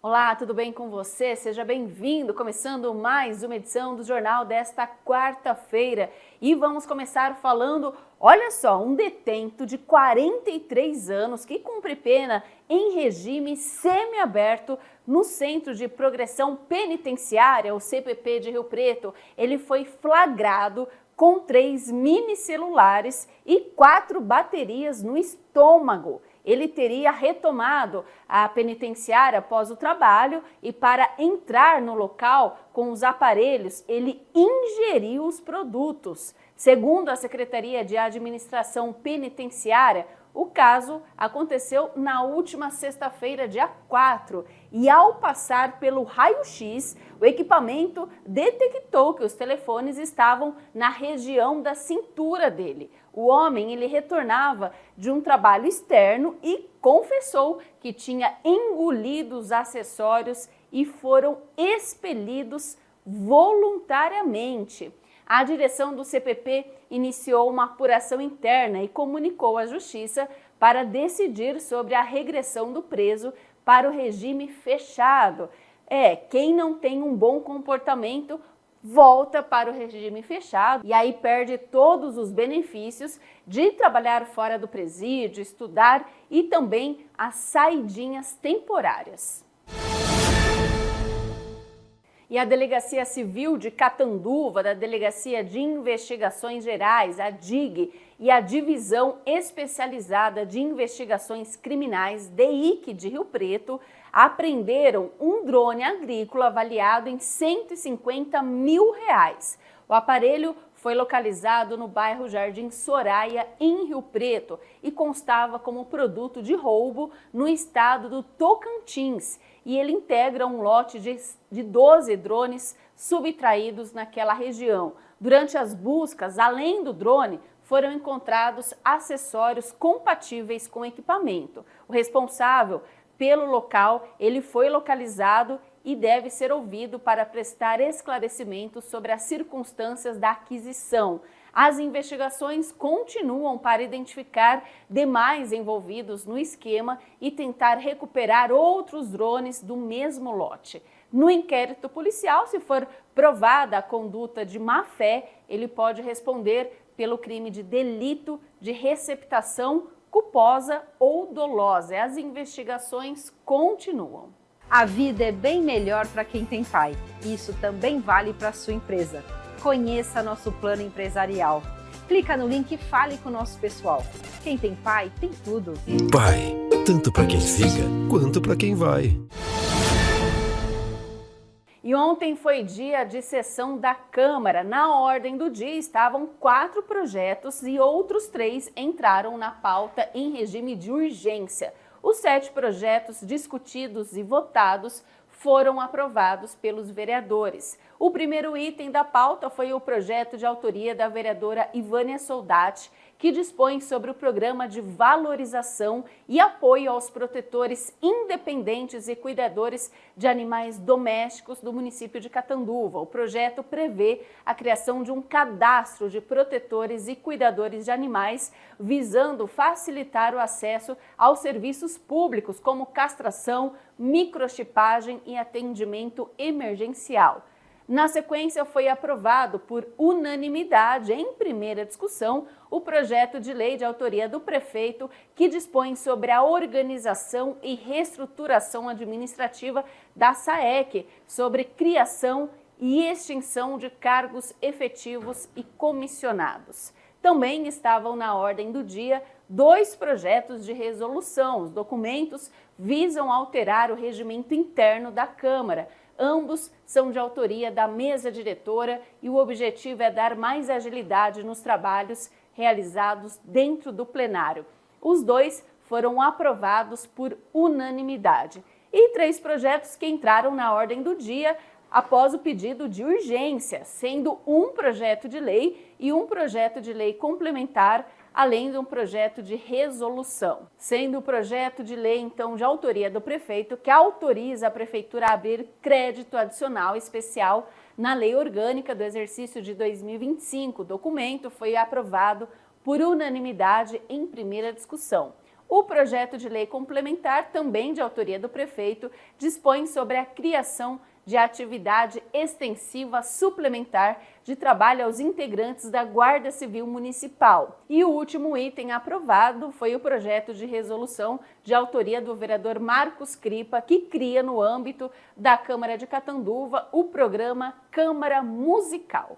Olá, tudo bem com você? Seja bem-vindo, começando mais uma edição do Jornal desta quarta-feira. E vamos começar falando, olha só, um detento de 43 anos que cumpre pena em regime semiaberto no Centro de Progressão Penitenciária, o CPP de Rio Preto. Ele foi flagrado com 3 minicelulares e 4 baterias no estômago. Ele teria retomado a penitenciária após o trabalho e para entrar no local com os aparelhos, ele ingeriu os produtos. Segundo a Secretaria de Administração Penitenciária, o caso aconteceu na última sexta-feira, dia 4, e ao passar pelo raio-x, o equipamento detectou que os telefones estavam na região da cintura dele. O homem, ele retornava de um trabalho externo e confessou que tinha engolido os acessórios e foram expelidos voluntariamente. A direção do CPP iniciou uma apuração interna e comunicou à Justiça para decidir sobre a regressão do preso para o regime fechado. Quem não tem um bom comportamento volta para o regime fechado e aí perde todos os benefícios de trabalhar fora do presídio, estudar e também as saidinhas temporárias. E a Delegacia Civil de Catanduva, da Delegacia de Investigações Gerais, a DIG, e a Divisão Especializada de Investigações Criminais, DIC de Rio Preto, apreenderam um drone agrícola avaliado em R$150 mil. O aparelho foi localizado no bairro Jardim Soraya, em Rio Preto, e constava como produto de roubo no estado do Tocantins. E ele integra um lote de 12 drones subtraídos naquela região. Durante as buscas, além do drone, foram encontrados acessórios compatíveis com o equipamento. O responsável pelo local, ele foi localizado e deve ser ouvido para prestar esclarecimentos sobre as circunstâncias da aquisição. As investigações continuam para identificar demais envolvidos no esquema e tentar recuperar outros drones do mesmo lote. No inquérito policial, se for provada a conduta de má-fé, ele pode responder pelo crime de delito de receptação culposa ou dolosa. As investigações continuam. A vida é bem melhor para quem tem pai. Isso também vale para a sua empresa. Conheça nosso plano empresarial. Clica no link e fale com o nosso pessoal. Quem tem pai, tem tudo. Pai, tanto para quem fica, quanto para quem vai. E ontem foi dia de sessão da Câmara. Na ordem do dia estavam 4 projetos e outros 3 entraram na pauta em regime de urgência. Os 7 projetos discutidos e votados foram aprovados pelos vereadores. O primeiro item da pauta foi o projeto de autoria da vereadora Ivânia Soldati, que dispõe sobre o programa de valorização e apoio aos protetores independentes e cuidadores de animais domésticos do município de Catanduva. O projeto prevê a criação de um cadastro de protetores e cuidadores de animais, visando facilitar o acesso aos serviços públicos, como castração, microchipagem e atendimento emergencial. Na sequência, foi aprovado por unanimidade, em primeira discussão, o projeto de lei de autoria do prefeito que dispõe sobre a organização e reestruturação administrativa da SAEC, sobre criação e extinção de cargos efetivos e comissionados. Também estavam na ordem do dia 2 projetos de resolução. Os documentos visam alterar o regimento interno da Câmara. Ambos são de autoria da mesa diretora e o objetivo é dar mais agilidade nos trabalhos realizados dentro do plenário. Os 2 foram aprovados por unanimidade. E 3 projetos que entraram na ordem do dia após o pedido de urgência, sendo um projeto de lei e um projeto de lei complementar, além de um projeto de resolução. Sendo o projeto de lei, então, de autoria do prefeito, que autoriza a prefeitura a abrir crédito adicional especial na Lei Orgânica do Exercício de 2025. O documento foi aprovado por unanimidade em primeira discussão. O projeto de lei complementar, também de autoria do prefeito, dispõe sobre a criação de atividade extensiva suplementar de trabalho aos integrantes da Guarda Civil Municipal. E o último item aprovado foi o projeto de resolução de autoria do vereador Marcos Cripa, que cria no âmbito da Câmara de Catanduva o programa Câmara Musical.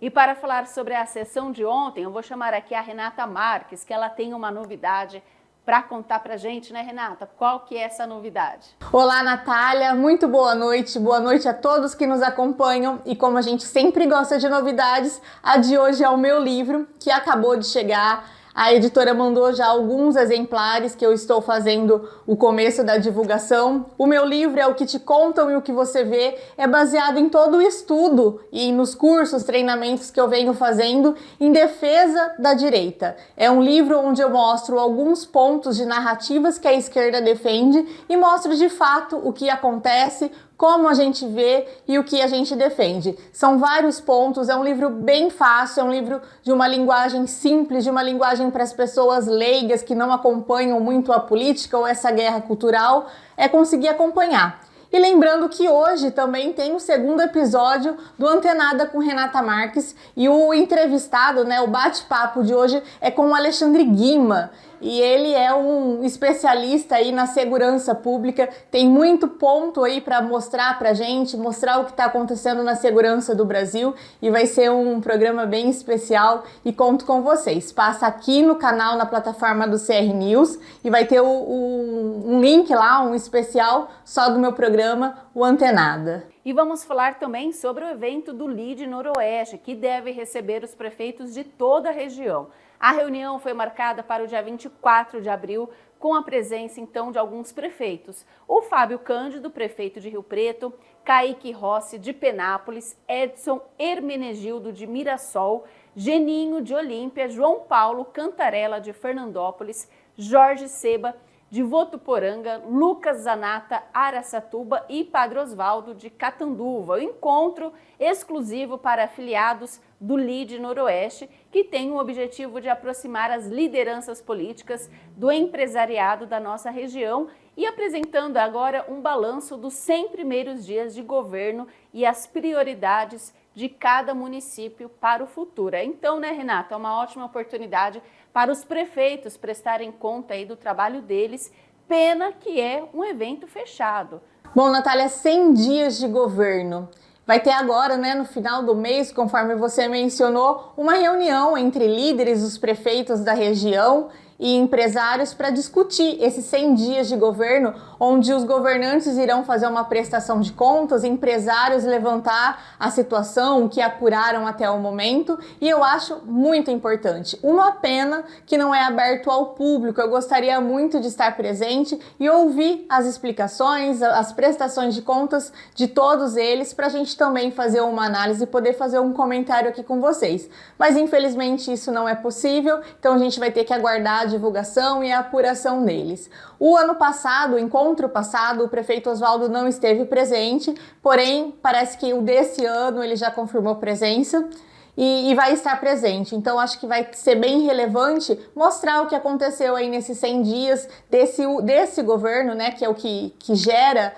E para falar sobre a sessão de ontem, eu vou chamar aqui a Renata Marques, que ela tem uma novidade para contar para a gente, né, Renata? Qual que é essa novidade? Olá, Natália, muito boa noite a todos que nos acompanham. E como a gente sempre gosta de novidades, a de hoje é o meu livro, que acabou de chegar. A editora mandou já alguns exemplares que eu estou fazendo o começo da divulgação. O meu livro é O Que Te Contam e O Que Você Vê, é baseado em todo o estudo e nos cursos, treinamentos que eu venho fazendo em defesa da direita. É um livro onde eu mostro alguns pontos de narrativas que a esquerda defende e mostro de fato o que acontece, como a gente vê e o que a gente defende. São vários pontos, é um livro bem fácil, é um livro de uma linguagem simples, de uma linguagem para as pessoas leigas que não acompanham muito a política ou essa guerra cultural, é conseguir acompanhar. E lembrando que hoje também tem o segundo episódio do Antenada com Renata Marques e o entrevistado, né, o bate-papo de hoje é com o Alexandre Guima. E ele é um especialista aí na segurança pública, tem muito ponto aí para mostrar pra gente, mostrar o que está acontecendo na segurança do Brasil e vai ser um programa bem especial e conto com vocês. Passa aqui no canal, na plataforma do CR News e vai ter um link lá, um especial só do meu programa, o Antenada. E vamos falar também sobre o evento do LIDE Noroeste, que deve receber os prefeitos de toda a região. A reunião foi marcada para o dia 24 de abril, com a presença, então, de alguns prefeitos. O Fábio Cândido, prefeito de Rio Preto, Kaique Rossi, de Penápolis, Edson Hermenegildo, de Mirassol, Geninho, de Olímpia, João Paulo Cantarella, de Fernandópolis, Jorge Seba, de Votuporanga, Lucas Zanata, Araçatuba e Padre Osvaldo, de Catanduva. O encontro exclusivo para afiliados do LIDE Noroeste, que tem o objetivo de aproximar as lideranças políticas do empresariado da nossa região e apresentando agora um balanço dos 100 primeiros dias de governo e as prioridades de cada município para o futuro. Então, né, Renata, é uma ótima oportunidade para os prefeitos prestarem conta aí do trabalho deles. Pena que é um evento fechado. Bom, Natália, 100 dias de governo. Vai ter agora, né, no final do mês, conforme você mencionou, uma reunião entre líderes dos prefeitos da região e empresários para discutir esses 100 dias de governo, onde os governantes irão fazer uma prestação de contas, empresários levantar a situação, o que apuraram até o momento, e eu acho muito importante. Uma pena que não é aberto ao público, eu gostaria muito de estar presente e ouvir as explicações, as prestações de contas de todos eles, para a gente também fazer uma análise e poder fazer um comentário aqui com vocês. Mas infelizmente isso não é possível, então a gente vai ter que aguardar a divulgação e a apuração deles. O ano passado, o encontro passado, o prefeito Osvaldo não esteve presente, porém parece que o desse ano ele já confirmou presença e vai estar presente. Então acho que vai ser bem relevante mostrar o que aconteceu aí nesses 100 dias desse governo, né, que é o que gera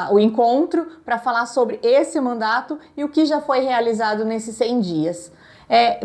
o encontro, para falar sobre esse mandato e o que já foi realizado nesses 100 dias.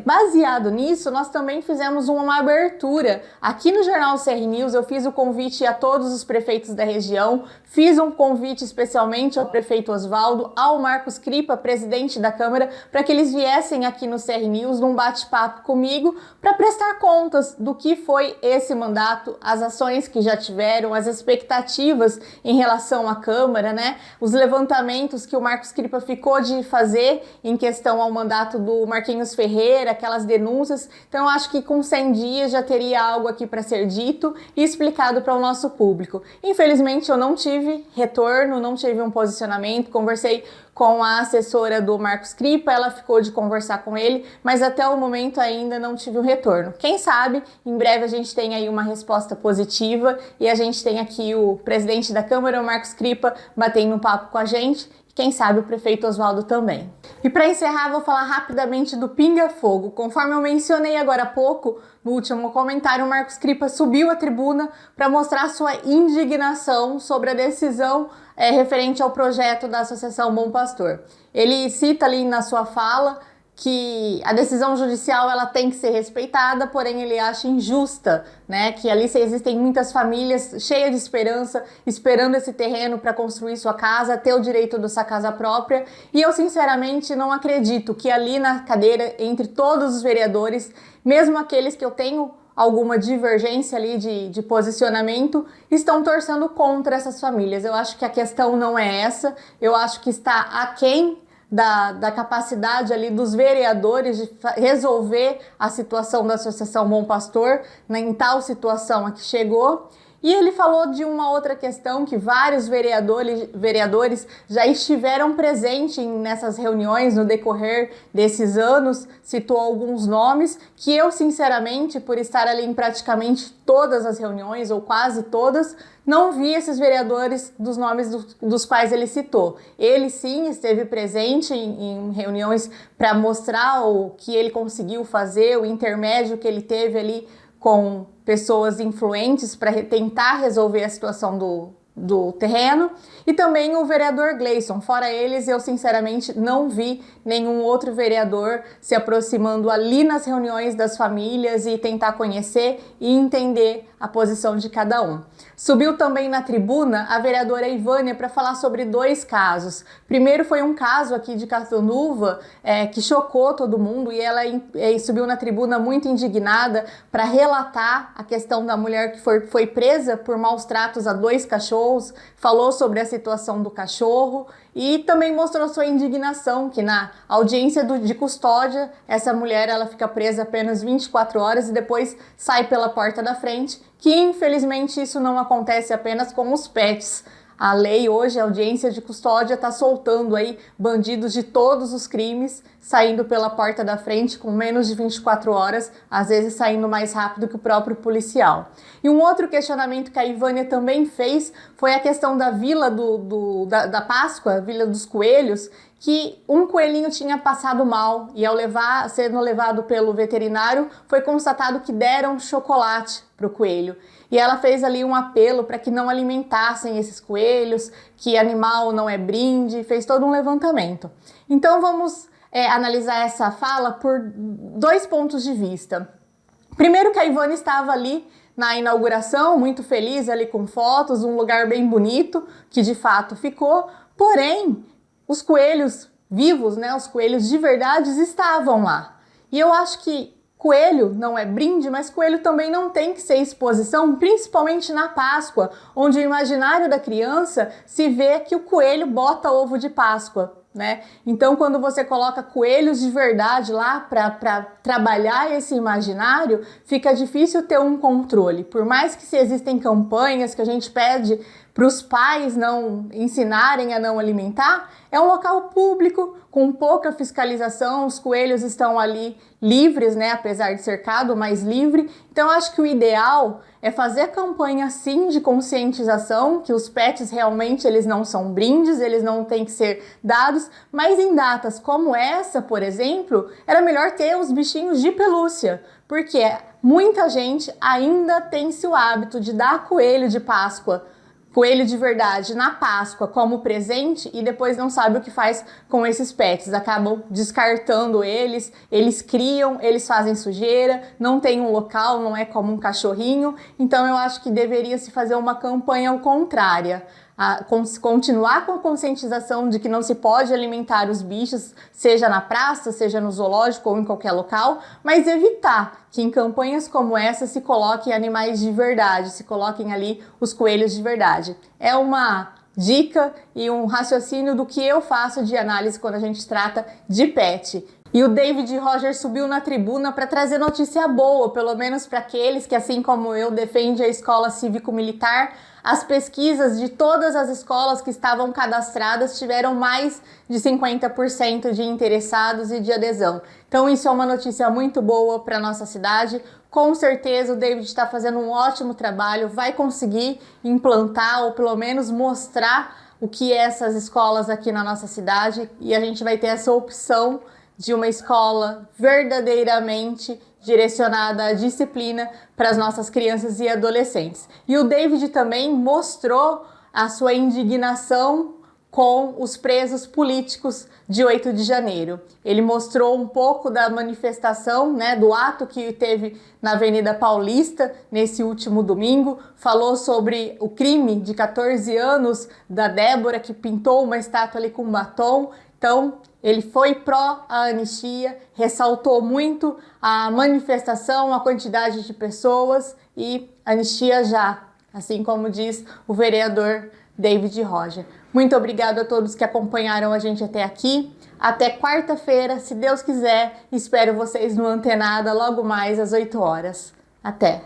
Baseado nisso, nós também fizemos uma abertura. Aqui no Jornal CR News eu fiz o convite a todos os prefeitos da região, fiz um convite especialmente ao prefeito Osvaldo, ao Marcos Cripa, presidente da Câmara, para que eles viessem aqui no CR News num bate-papo comigo para prestar contas do que foi esse mandato, as ações que já tiveram, as expectativas em relação à Câmara, né? Os levantamentos que o Marcos Cripa ficou de fazer em questão ao mandato do Marquinhos Ferreira, aquelas denúncias. Então eu acho que com 100 dias já teria algo aqui para ser dito e explicado para o nosso público. Infelizmente eu não tive retorno, não tive um posicionamento, conversei com a assessora do Marcos Cripa, ela ficou de conversar com ele, mas até o momento ainda não tive um retorno. Quem sabe, em breve a gente tem aí uma resposta positiva e a gente tem aqui o presidente da Câmara, o Marcos Cripa, batendo um papo com a gente, quem sabe o prefeito Oswaldo também. E para encerrar, vou falar rapidamente do Pinga Fogo. Conforme eu mencionei agora há pouco, no último comentário, o Marcos Cripa subiu à tribuna para mostrar sua indignação sobre a decisão referente ao projeto da Associação Bom Pastor. Ele cita ali na sua fala que a decisão judicial ela tem que ser respeitada, porém ele acha injusta, né? Que ali existem muitas famílias cheias de esperança, esperando esse terreno para construir sua casa, ter o direito da sua casa própria. E eu sinceramente não acredito que ali na cadeira, entre todos os vereadores, mesmo aqueles que eu tenho alguma divergência ali de posicionamento, estão torcendo contra essas famílias. Eu acho que a questão não é essa, eu acho que está aquém da capacidade ali dos vereadores de resolver a situação da Associação Bom Pastor, né, em tal situação a que chegou. E ele falou de uma outra questão que vários vereadores já estiveram presentes nessas reuniões no decorrer desses anos, citou alguns nomes que eu, sinceramente, por estar ali em praticamente todas as reuniões, ou quase todas, não vi esses vereadores dos nomes dos quais ele citou. Ele sim esteve presente em reuniões para mostrar o que ele conseguiu fazer, o intermédio que ele teve ali com pessoas influentes para tentar resolver a situação do terreno, e também o vereador Gleison. Fora eles, eu sinceramente não vi nenhum outro vereador se aproximando ali nas reuniões das famílias e tentar conhecer e entender a posição de cada um. Subiu também na tribuna a vereadora Ivânia para falar sobre dois casos. Primeiro foi um caso aqui de Catanduva que chocou todo mundo, e ela subiu na tribuna muito indignada para relatar a questão da mulher que foi presa por maus tratos a 2 cachorros, falou sobre a situação do cachorro e também mostrou sua indignação que na audiência de custódia essa mulher ela fica presa apenas 24 horas e depois sai pela porta da frente, que infelizmente isso não acontece apenas com os pets. A lei hoje, a audiência de custódia, está soltando aí bandidos de todos os crimes, saindo pela porta da frente com menos de 24 horas, às vezes saindo mais rápido que o próprio policial. E um outro questionamento que a Ivânia também fez foi a questão da Vila da Páscoa, Vila dos Coelhos, que um coelhinho tinha passado mal e ao sendo levado pelo veterinário, foi constatado que deram chocolate para o coelho. E ela fez ali um apelo para que não alimentassem esses coelhos, que animal não é brinde, fez todo um levantamento. Então vamos analisar essa fala por 2 pontos de vista. Primeiro, que a Ivânia estava ali na inauguração, muito feliz ali com fotos, um lugar bem bonito, que de fato ficou, porém os coelhos vivos, né, os coelhos de verdade estavam lá. E eu acho que coelho não é brinde, mas coelho também não tem que ser exposição, principalmente na Páscoa, onde o imaginário da criança se vê que o coelho bota ovo de Páscoa, né? Então, quando você coloca coelhos de verdade lá para trabalhar esse imaginário, fica difícil ter um controle. Por mais que se existem campanhas que a gente pede para os pais não ensinarem a não alimentar, é um local público, com pouca fiscalização, os coelhos estão ali livres, né, apesar de cercado, mas livre. Então eu acho que o ideal é fazer campanha sim de conscientização, que os pets realmente eles não são brindes, eles não têm que ser dados, mas em datas como essa, por exemplo, era melhor ter os bichinhos de pelúcia, porque muita gente ainda tem-se o hábito de dar coelho de Páscoa, coelho de verdade na Páscoa como presente e depois não sabe o que faz com esses pets, acabam descartando eles criam, eles fazem sujeira, não tem um local, não é como um cachorrinho. Então eu acho que deveria se fazer uma campanha ao contrária, continuar com a conscientização de que não se pode alimentar os bichos, seja na praça, seja no zoológico ou em qualquer local, mas evitar que em campanhas como essa se coloquem animais de verdade, se coloquem ali os coelhos de verdade. É uma dica e um raciocínio do que eu faço de análise quando a gente trata de pet. E o David Roger subiu na tribuna para trazer notícia boa, pelo menos para aqueles que, assim como eu, defendem a escola cívico-militar. As pesquisas de todas as escolas que estavam cadastradas tiveram mais de 50% de interessados e de adesão. Então isso é uma notícia muito boa para a nossa cidade. Com certeza o David está fazendo um ótimo trabalho, vai conseguir implantar ou pelo menos mostrar o que é essas escolas aqui na nossa cidade e a gente vai ter essa opção de uma escola verdadeiramente direcionada à disciplina para as nossas crianças e adolescentes. E o David também mostrou a sua indignação com os presos políticos de 8 de janeiro. Ele mostrou um pouco da manifestação, do ato que teve na Avenida Paulista nesse último domingo, falou sobre o crime de 14 anos da Débora, que pintou uma estátua ali com batom. Então, ele foi pró a anistia, ressaltou muito a manifestação, a quantidade de pessoas e anistia já, assim como diz o vereador David Roger. Muito obrigado a todos que acompanharam a gente até aqui. Até quarta-feira, se Deus quiser. Espero vocês no Antenada logo mais às 8 horas. Até!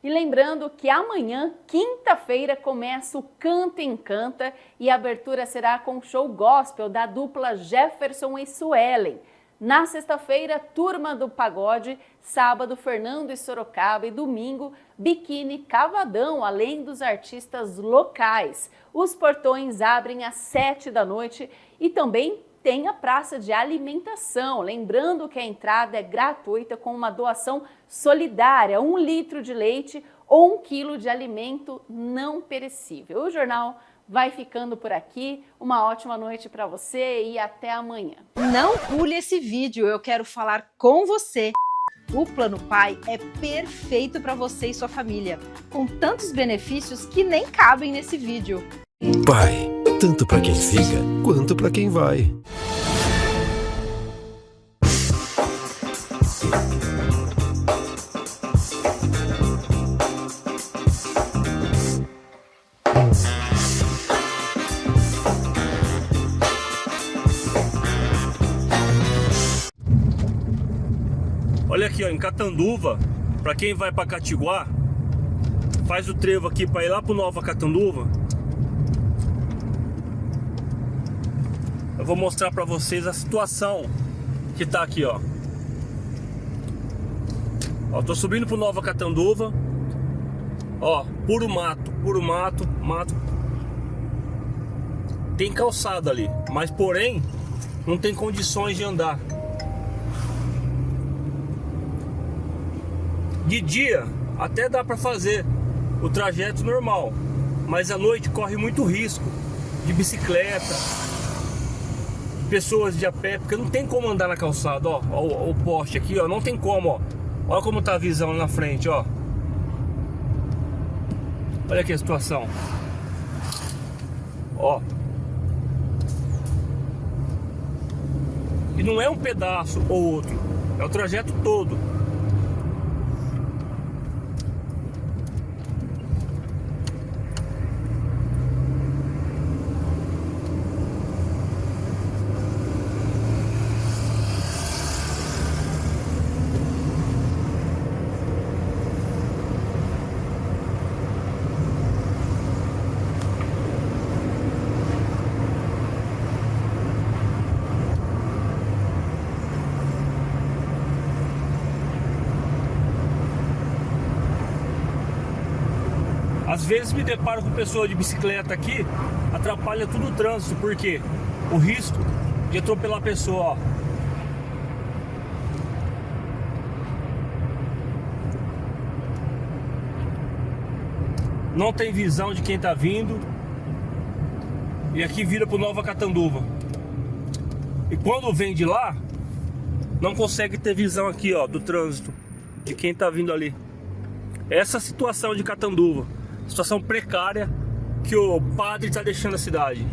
E lembrando que amanhã, quinta-feira, começa o Canta Encanta e a abertura será com o show gospel da dupla Jefferson e Suelen. Na sexta-feira, Turma do Pagode, sábado, Fernando e Sorocaba e domingo, Biquíni Cavadão, além dos artistas locais. Os portões abrem às 7 da noite e também tem a praça de alimentação. Lembrando que a entrada é gratuita com uma doação solidária, 1 litro de leite ou 1 quilo de alimento não perecível. O jornal vai ficando por aqui. Uma ótima noite para você e até amanhã. Não pule esse vídeo, eu quero falar com você. O Plano Pai é perfeito para você e sua família, com tantos benefícios que nem cabem nesse vídeo. Pai, tanto para quem fica, quanto para quem vai. Olha aqui, ó, em Catanduva, para quem vai para Catiguá, faz o trevo aqui para ir lá pro Nova Catanduva. Eu vou mostrar para vocês a situação que tá aqui, ó. Ó, tô subindo pro Nova Catanduva. Ó, puro mato, mato. Tem calçada ali, mas porém não tem condições de andar. De dia até dá para fazer o trajeto normal, mas à noite corre muito risco de bicicleta, pessoas de a pé, porque não tem como andar na calçada, ó, o poste aqui, ó, não tem como, ó. Olha como tá a visão na frente, ó. Olha aqui a situação. Ó. E não é um pedaço ou outro, é o trajeto todo. Às vezes me deparo com pessoa de bicicleta aqui, atrapalha tudo o trânsito, porque o risco de atropelar a pessoa, ó. Não tem visão de quem tá vindo. E aqui vira pro Nova Catanduva. E quando vem de lá, não consegue ter visão aqui, ó, do trânsito, de quem tá vindo ali. Essa situação de Catanduva, situação precária que o padre está deixando a cidade.